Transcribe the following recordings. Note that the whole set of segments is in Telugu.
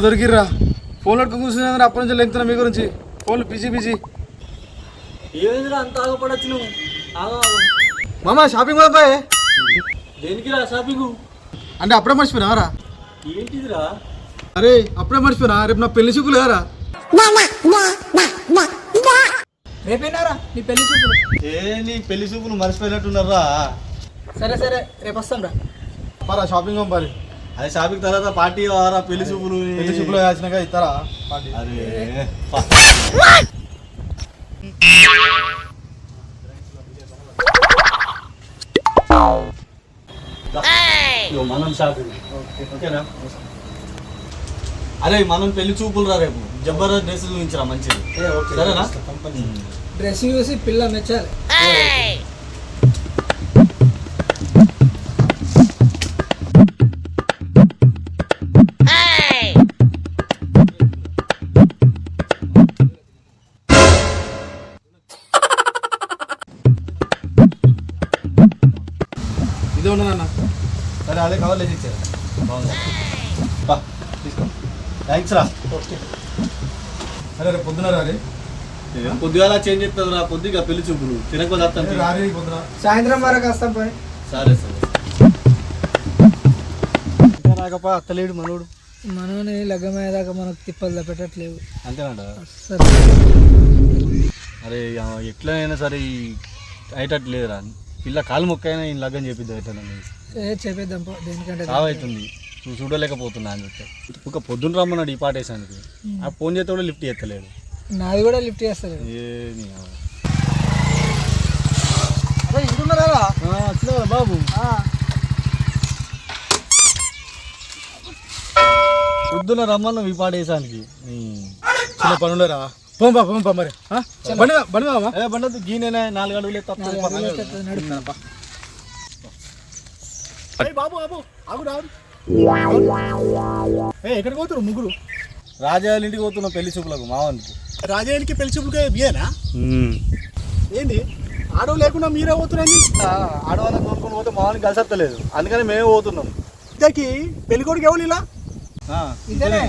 దొరికిర్రా ఫోన్ పట్టుకుని కూర్చున్నా అప్పటి నుంచి లెంగుతున్నా మీ గురించి ఫోన్లు బిజీ బిజీ. ఏమైందిరా అంత ఆగపడచ్చు నువ్వు? మామ షాపింగ్ పోతాయి. దేనికిరా షాపింగ్? అంటే అప్పుడే మర్చిపోయినారా? ఏంటిదిరా? అరే అప్పుడే మర్చిపోయినా, రేపు నా పెళ్లి చూపులు లేరా? రేపేనారా నీ పెళ్లి చూపులు? నీ పెళ్లి చూపులు మర్చిపోయినట్టున్నారా? సరే సరే రేపు వస్తాం రా. పరా షాపింగ్ పంపాలి. అదే షాపింగ్ తర్వాత పార్టీ కావాలా? పెళ్లి చూపులు వచ్చినాక ఇస్తారా పార్టీ? అరే మనం షాపింగ్ ఓకేనా? అరే మనం పెళ్లి చూపులు రా రేపు. జబర్దస్త్ డ్రెస్సులు చూపించరా మంచిది, సరేనా? డ్రెస్ చూసి పిల్ల మెచ్చాలి. ఇదే ఉండదన్న. సరే అదే కావాలి ఇచ్చారా? బాగుంది, తీసుకో. థ్యాంక్స్ రా. ఓకే సరే రేపు పొద్దున రారి. పొద్దుగాల చేంజ్ చేస్తుంది రా. పొద్దుగా పెళ్లి చూపులు తినకపోతే వస్తాను. రారి పొద్దున. సాయంత్రం వరకు వస్తాం పని. సరే సరే. రాకపో అత్తలేడు మనోడు. మనోని లగ్గమయ్యేదాకా మనకు తిప్పలు పెట్టట్లేవు. అంతేనంట. సరే అరే ఎట్లయినా సరే అయ్యేటట్టు లేదురా. పిల్ల కాలు మొక్కైనా ఈ లగ్గం చేపిద్దాం. ఎట్లా చెప్పేద్దాం దేనికంటే సావైతుంది. నువ్వు చూడలేకపోతున్నా అని చెప్తే ఒక పొద్దున్న రమ్మన్నాడు ఈ పాట వేసానికి. ఆ ఫోన్ చేస్తే కూడా లిఫ్ట్ చేస్తలేడు. నాది కూడా లిఫ్ట్ చేస్తలేదు. ఇంటున్నారా? వచ్చినా బాబు. పొద్దున్న రమ్మన్నావు ఈ పాట వేసానికి. చిన్న పని ఉండరా? పోంపా పోంపా మరి. బండి బండి మామా. బండి గీనేనా 4 అడుగులు బాబు బాబు ఆగు రాదు. ఎక్కడికి పోతున్నారు ముగ్గురు? రాజాల ఇంటికి పోతున్నాం పెళ్లి చూపులకు మావానికి. రాజానికి పెళ్లి చూపులకే బియ్యనా? ఏంది ఆడవు లేకుండా మీరే పోతున్నాండి? ఆడవాళ్ళని కొనుక్కొని పోతే మావానికి కలిసి వస్తలేదు, అందుకని మేమే పోతున్నాం. ఇంతకి పెళ్లి కొడుకు ఎవరు ఇలా? ఇదేనే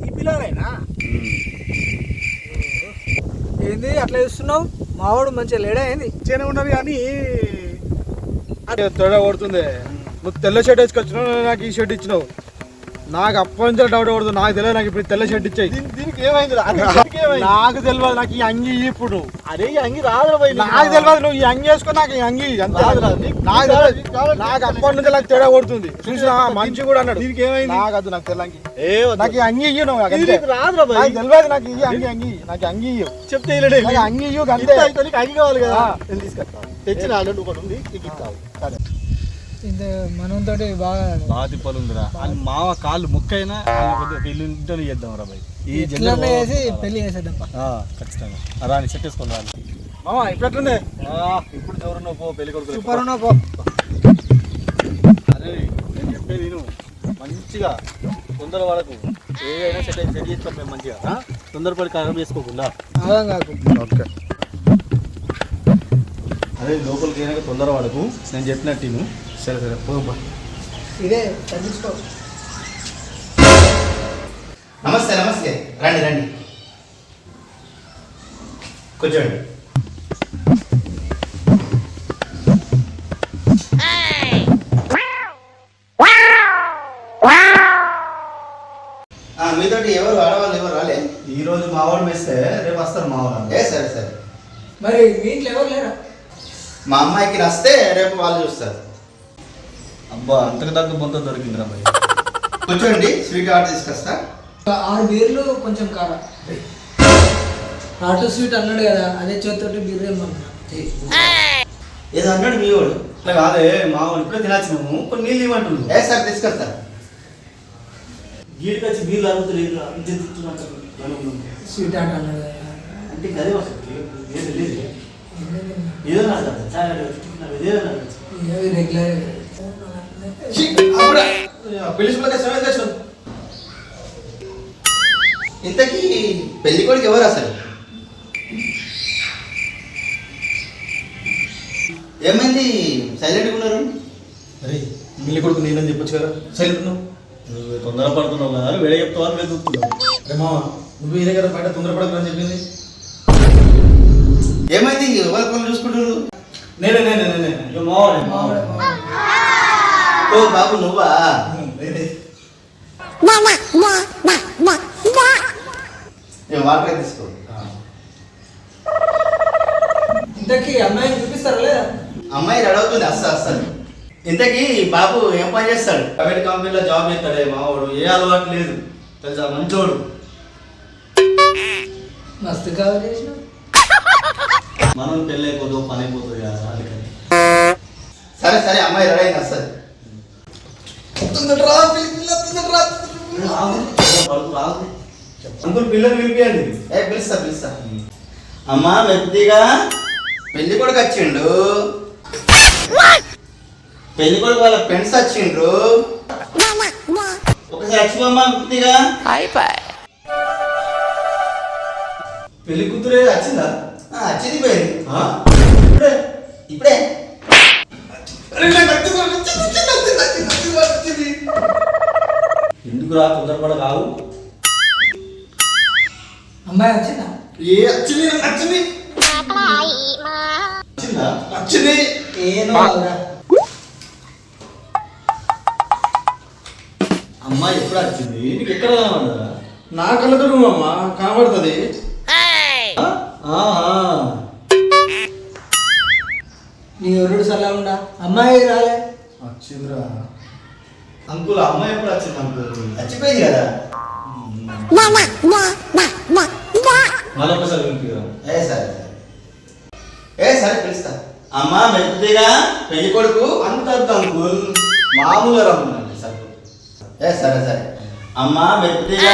ఈ పిల్లలైనా? ఏంది అట్లా చూస్తున్నావు? మావాడు మంచిగా లేడా ఏంది? మంచిగానే ఉన్నది కానీ తొడ కొడుతుంది. నువ్వు తెల్ల షర్ట్ వేసుకొచ్చినావు, నాకు ఈ షర్ట్ ఇచ్చినావు. నాకు అప్పటి నుంచి డౌట్ పడుతుంది. నాకు తెలియదు, నాకు ఇప్పుడు తెల్ల షర్ట్ ఇచ్చాయి. దీనికి ఏమైంది? నాకు తెలియదు. నాకు ఈ అంగి ఇప్పుడు. అరే ఈ అంగి రాదు. నాకు తెలియదు. నువ్వు ఈ అంగి వేసుకొని నాకు ఈ అంగి నాకు అప్పటి నుంచి నాకు తేడా కొడుతుంది. చూసినా మంచి కూడా అన్నాడు. దీనికి ఏమైంది? నాకు అది నాకు తెల్ల అంగి. నాకు ఈ అంగి ఇయ్యు. నువ్వు రాదు. నాకు తెలియదు. నాకు ఈ అంగి నాకు అంగి ఇయ్యు. చెప్తే అంగి ఇయ్యు. అంతే అంగి కావాలి కదా, తీసుకొస్తా. తెచ్చిన ఆల్రెడీ ఒకటి ఉంది, నీకు ఇస్తావు. సరే ఇంత మనంతో బాగా తిప్పలు ఉందిరా. అని మావ కాళ్ళు ముక్కైనా పెళ్లి ఇంట్లో చేద్దాం రా బాయ్. ఈ చేసి పెళ్లి చేసేద్దాం ఖచ్చితంగా. రాని సెట్ వేసుకొని రాని మామా. ఇప్పుడు ఎట్లుంది? ఇప్పుడు ఎవరున్నావు పో పెళ్లి కొడుకు. సూపర్ ఉన్నావు పో. అరే నేను చెప్పేది నేను మంచిగా తొందర పడకు. ఏదైనా సెట్ చేసుకో మంచిగా. తొందరపడి ఖరాబ్ చేసుకోకుండా. అర్థం కాకు. ఓకే అదే లోపలికి అయినాక తొందర పడకు, నేను చెప్పినట్టు నేను. సరే సరే పోదాం. ఇదే తగ్గించుకో. నమస్తే నమస్తే. రండి రండి కూర్చోండి. మీతోటి ఎవరు ఆడవాళ్ళు ఎవరు రాలే? ఈరోజు మావాడు వేస్తే రేపు వస్తారు మావాడు. సరే సరే. మరి మీ ఇంట్లో ఎవరు లేరా? మా అమ్మాయికి నస్తే రేపు వాళ్ళు చూస్తారు. అబ్బా అంతకు తగ్గ బొంత దొరికిందిరా మరి. కూర్చోండి, స్వీట్ ఆర్డర్ తీసుకొస్తా. 6 బీర్లు కొంచెం కారా. ఆటో స్వీట్ అన్నాడు కదా, అదే చేతితోటి బీర్ ఏమన్నా ఏదో అన్నాడు మీ వాడు. అట్లా కాదే మావాడు ఇప్పుడే తినచ్చినాము, కొన్ని నీళ్ళు ఇవ్వమంటుంది. సార్ తీసుకొస్తా. గీడికి వచ్చి బీర్లు అరుగుతలేదు స్వీట్ ఆట అన్నాడు కదా. అంటే గదే వస్తుంది ఏదైనా రెగ్యులర్ ఇంతకీ పెళ్లి కొడుకు ఎవరు అసలు? ఏమైంది సైలెంట్గా ఉన్నారు? అరే పెళ్లి కొడుకు నేనని చెప్పొచ్చు కదా, సైలెంట్ ఉన్నావు. నువ్వు తొందరపడుతున్నావు కదా వేడే చెప్తావా అని వెతుకుతున్నావు. అరే మామ నువ్వు ఈ దగ్గర బయట తొందరపడకని చెప్పింది. ఏమైంది ఎవరి పనులు చూసుకుంటారు? నేనే ఇక మావాడే. ఓ బాబు నువ్వా? వాటర్ తీసుకో. ఇంతకీ అమ్మాయిని చూపిస్తారా లేదా? అమ్మాయి రెడీ అవుతుంది అస్సలు. ఇంతకీ బాబు ఏం పని చేస్తాడు? ప్రైవేట్ కంపెనీలో జాబ్ చేస్తాడే మావాడు. ఏ అలవాటు లేదు తెలుసా, మంచోడు. మస్తు కవర్ చేసినావు. మనం పెళ్ళి అయిపోతావు పని అయిపోతుంది కదా అందుకని. సరే అమ్మాయి రెడీ అయింది అస్సలు. అంకుల్ పిల్లలు పిలిపియండి. పిలుస్తా. అమ్మా మెత్తిగా పెళ్లి కొడుకు వచ్చిండు. పెళ్లి కొడుకు వాళ్ళ ఫ్రెండ్స్ వచ్చిండ్రు. ఒకసారి వచ్చిపోమ్మా మెత్తిగా. పెళ్లి కూతురే వచ్చిందా? వచ్చింది పోయింది. ఇప్పుడే ఎందుకు రా తొందరపడ కావు. అమ్మాయి వచ్చిందా? వచ్చింది. ఏనో అవురా. అమ్మాయి ఎప్పుడు వచ్చింది? నీకు ఎక్కడ కనబడ్డా? నా కళ్ళతో అమ్మ కనబడుతుంది. నీ ఒరుడు సలా ఉండా. అమ్మాయి రాలే. వచ్చిందిరా. అంకుల్ అమ్మాయి ఎప్పుడు వచ్చింది అంకుల్? చచ్చిపోయింది కదా. మరొకసారి వినిపిరా. సరే పిలుస్తా. అమ్మా మెత్తిగా పెళ్లి కొడుకు. అంత అంకుల్ మామూలుగా రమ్మండి సరే. సరే అమ్మా మెత్తిగా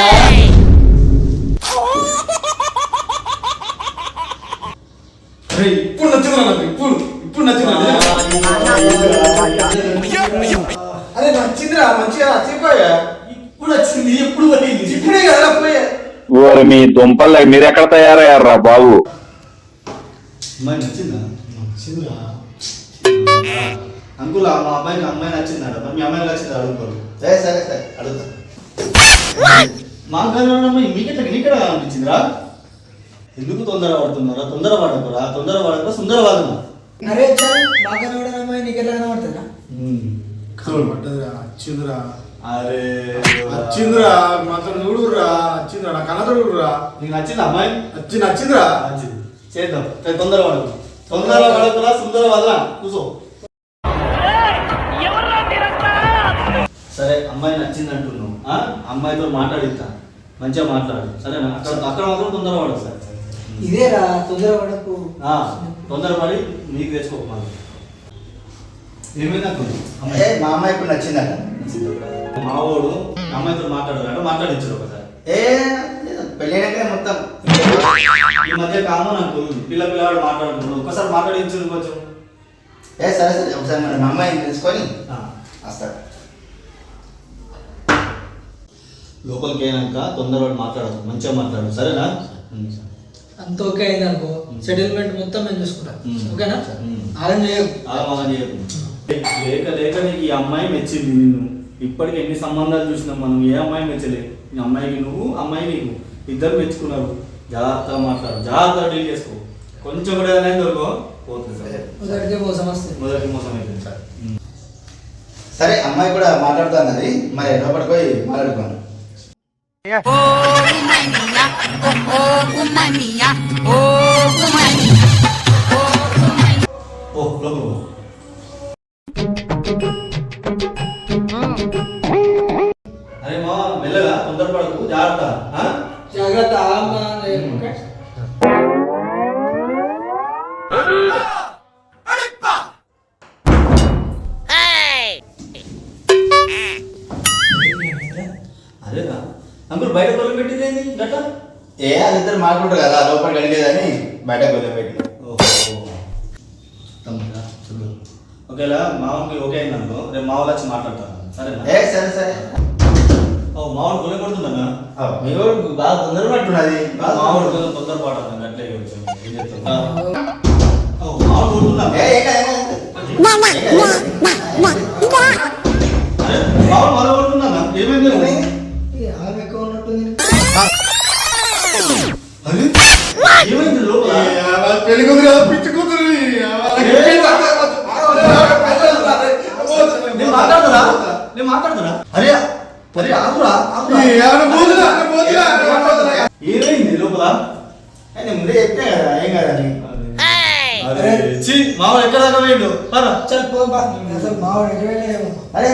ఇప్పుడు నచ్చింది నాకు. ఇప్పుడు నచ్చింది. అరే నచ్చిందిరా మంచిగా నచ్చిపోయా. ఇప్పుడు వచ్చింది. ఎప్పుడు పోయింది? ఇప్పుడే కదా పోయా. ఓరి మీ దుంపల్లో మీరెక్కడ తయారయ్యారా బాబు? అమ్మాయి నచ్చిందా? నచ్చిందిరా. అంకుల్ మా అబ్బాయికి అమ్మాయి నచ్చిందట. మరి మీ అమ్మాయి నచ్చింది అడుగుకోరు. సరే అడుగుతా. మాకు కనబడమ్మాయి నీకెక్కడ అనిపించిందిరా? ఎందుకు తొందర పడుతున్నారా? తొందర పడక సుందర వాదన. అరే చల్ బాగా కనబడిన అమ్మాయి నీకు ఎట్లా కనబడుతుందా? కనబడ్డదిరా. వచ్చిందిరా. అరే వచ్చిందిరా మాత్రం చూడురా. వచ్చిందిరా నా కన్నతోడురా. నీకు నచ్చింది అమ్మాయి? నచ్చిందిరా. నచ్చింది. చేద్దాం. తొందర పడకురా సుందర వాదన. కూర్చో. సరే అమ్మాయి నచ్చింది అంటున్నావు. అమ్మాయితో మాట్లాడిస్తా. మంచిగా మాట్లాడు సరేనా? అక్కడ మాత్రం తొందర పడదు సార్. ఇదేరా తొందర పడకు. తొందరపడి మీకు తెచ్చుకో. ఏమైనా మా అమ్మాయి ఇప్పుడు నచ్చిందట. మావోడు అమ్మాయితో మాట్లాడాలంటే మాట్లాడించారు ఒకసారి. పెళ్ళైనాకనే మొత్తం ఈ మధ్య కామన్ నాకు పిల్లవాడు మాట్లాడుతున్నాడు. ఒక్కసారి మాట్లాడించు కొంచెం. సరే ఒకసారి మన అమ్మాయిని తెలుసుకొని వస్తాడు. లోపలికి అయినాక తొందరపడి మాట్లాడదు. మంచిగా మాట్లాడు సరేనా? అంత ఓకే అయింది అనుకో. సెటిల్మెంట్ మొత్తం నేను చూసుకుంటా. ఓకేనా? ఆలం చేయకు. అలా చేయకు. లేక నీకు ఈ అమ్మాయి మెచ్చింది నిన్ను. ఇప్పటికి ఎన్ని సంబంధాలు చూసినాం మనం. ఏ అమ్మాయి మెచ్చలేదు. ఈ అమ్మాయికి నువ్వు అమ్మాయి నీకు ఇద్దరు మెచ్చుకున్నారు. జాగ్రత్తగా మాట్లాడు. జాగ్రత్తగా డీల్ చేసుకో. కొంచెం కూడా ఏదైనా దొరకో పోతుంది సార్. మొదటికే మోసం వస్తుంది. మొదటి మోసం అయిపోయింది సార్. సరే అమ్మాయి కూడా మాట్లాడుతున్నది. మరి లోపలికి పోయి మాట్లాడుకోండి. ఓ లోపల అరే మా మెల్లగా తొందరపడకు. జాగ్రత్త. జాగ్రత్త. ఓకే అదేనా అంకుల్ బయట కొలు పెట్టింది గట్ట. వాళ్ళిద్దరు మాట్లాడరు కదా లోపలికి అడిగేదని బయటకు వదిలిపెట్టి. ఓకేలా మామూలుకి ఓకే అయింది అనుకో. రేపు మామూలు వచ్చి మాట్లాడతాను సరేనా? సరే ఓ మామూలు కొలే కొడుతుందన్నా. మీ వాడు బాగా తొందర పట్టున్నది. మామూలు కొంచెం తొందరపాటు అట్లే కొంచెం ఏం చెప్తా. మామూలు కొడుతున్నా. మామూలు మరో కొడుతున్నా. ఏమైంది? అరే ఏమైంది లోపల పెళ్లి కూతురు కదా పిచ్చి కూతురు నేను మాట్లాడుతున్నా అరే అరే ఆగురా ఏమైంది లోపల నేను ముందే చెప్పినా కదా ఏం కాదని మావాడు ఎక్కడ దాకా పోయిండు చల్ పో బా అసలు మావాడు ఎక్కడ అరే